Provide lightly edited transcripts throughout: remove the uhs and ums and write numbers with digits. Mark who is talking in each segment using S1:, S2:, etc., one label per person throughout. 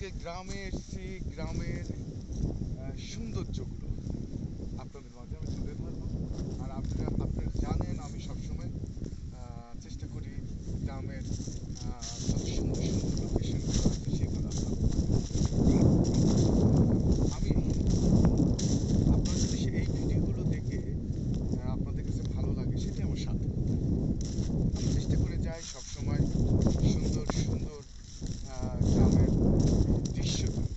S1: আজকে গ্রামে এসেছি, গ্রামের সৌন্দর্যগুলো আপনাদের মাঝে আমি তুলে ধরবো। আর আপনারা জানেন আমি সবসময় চেষ্টা করি গ্রামের যত সুন্দর সুন্দর লোকেশনগুলো আছে সেগুলো আমি আপনারা যদি এই ভিডিওগুলো দেখে আপনাদের কাছে ভালো লাগে সেটাই আমার সার্থকতা। আমি চেষ্টা করে যাই সবসময় সুন্দর সুন্দর গ্রামের দৃশ্যগুলো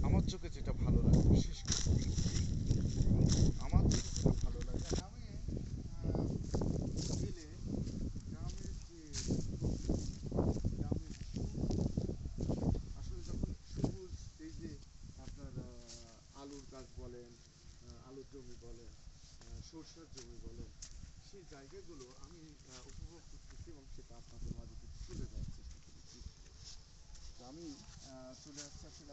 S1: আমার চোখে যেটা ভালো লাগে, বিশেষ করে আমার চোখে যেটা ভালো লাগে গ্রামে গেলে গ্রামের যে গ্রামের আসলে যখন সবুজ এই যে আপনার আলুর গাছ বলেন, আলুর জমি বলেন, সরষের জমি বলেন, সেই জায়গাগুলো আমি উপভোগ করতেছি এবং সেটা আপনাদের মাঝে তুলে দেওয়ার চেষ্টা করেছি। তো আমি চলে আসছি আসলে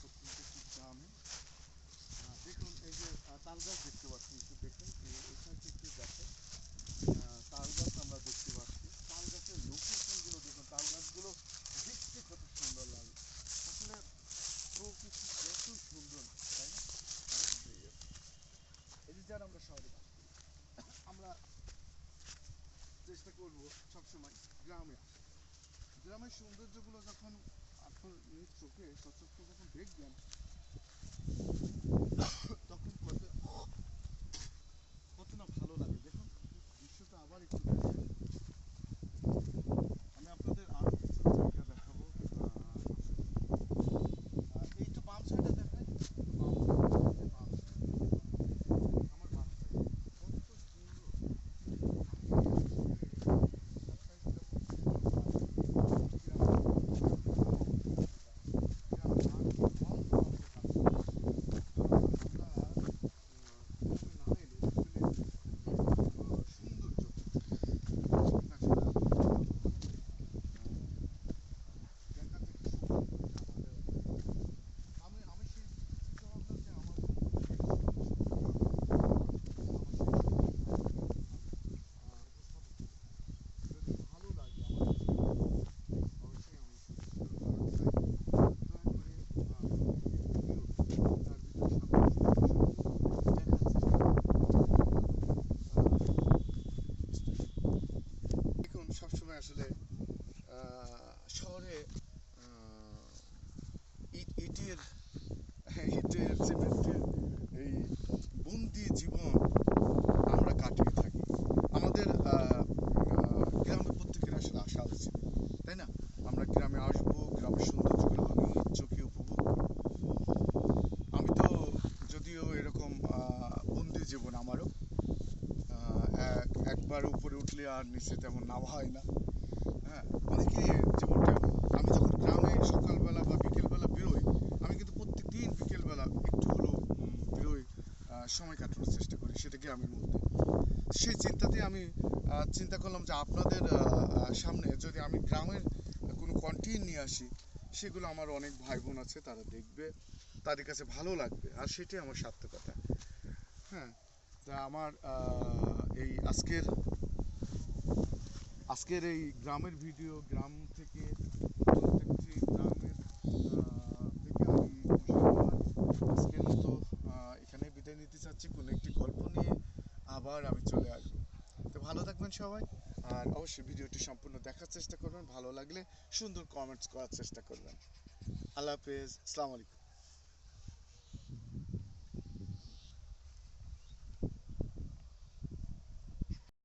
S1: একটি গ্রামে। দেখুন এই যে তাল গাছ দেখতে পাচ্ছি, একটু দেখুন এখান থেকে দেখেন তাল গাছ আমরা দেখতে পাচ্ছি। তাল গাছের লোকেশনগুলো দেখুন, তাল গাছগুলো দেখতে কত সুন্দর লাগে। আসলে প্রকৃতি কত সুন্দর, তাই না? এই যে যারা আমরা শহরে বাস করি, আমরা চেষ্টা করবো সবসময় গ্রামে আসা। গ্রামের সৌন্দর্যগুলো যখন আপনার নিজ চোখে সচক্ষে যখন দেখবেন তখন কত না ভালো লাগে। দেখুন দৃশ্যটা আবার একটু আমি আপনাদের আরো কিছু জায়গা দেখাবো। এই তো বাম সাইডে দেখায়, আমার বাম সাইডে কত সুন্দর। সবসময় আসলে শহরে ইটের ইটের সিমেন্টের এই বন্দি জীবন আমরা কাটিয়ে থাকি। আমাদের গ্রামের প্রত্যেকের আসলে আসা উচিত, তাই না? আমরা গ্রামে আসবো, গ্রামের সৌন্দর্যগুলো নিজ চোখে উপভোগ করব। আমি তো যদিও এরকম বন্দি জীবন আমারও, একবার উপরে উঠলে আর নিচে তেমন নামা হয় না। হ্যাঁ, অনেকে যেমনটা আমি যখন গ্রামে সকালবেলা বা বিকেলবেলা বেরোই, আমি কিন্তু প্রত্যেক দিন বিকেলবেলা একটু হলেও বেরোই, সময় কাটানোর চেষ্টা করি সেটা গ্রামের মধ্যে। সেই চিন্তাতে আমি চিন্তা করলাম যে আপনাদের সামনে যদি আমি গ্রামের কোনো কন্টেন্ট নিয়ে আসি, সেগুলো আমার অনেক ভাই বোন আছে, তারা দেখবে, তাদের কাছে ভালো লাগবে, আর সেটাই আমার সার্থকতা। হ্যাঁ, তা আমার এই আজকের এই গ্রামের ভিডিও, গ্রাম থেকে প্রত্যেকটি গ্রামের থেকে আমি আজকের মতো এখানে বিদায় নিতে চাচ্ছি। কোনো একটি গল্প নিয়ে আবার আমি চলে আসবো। তো ভালো থাকবেন সবাই, আর অবশ্যই ভিডিওটি সম্পূর্ণ দেখার চেষ্টা করবেন। ভালো লাগলে সুন্দর কমেন্টস করার চেষ্টা করবেন। আল্লাহ হাফেজ, আসসালামু আলাইকুম।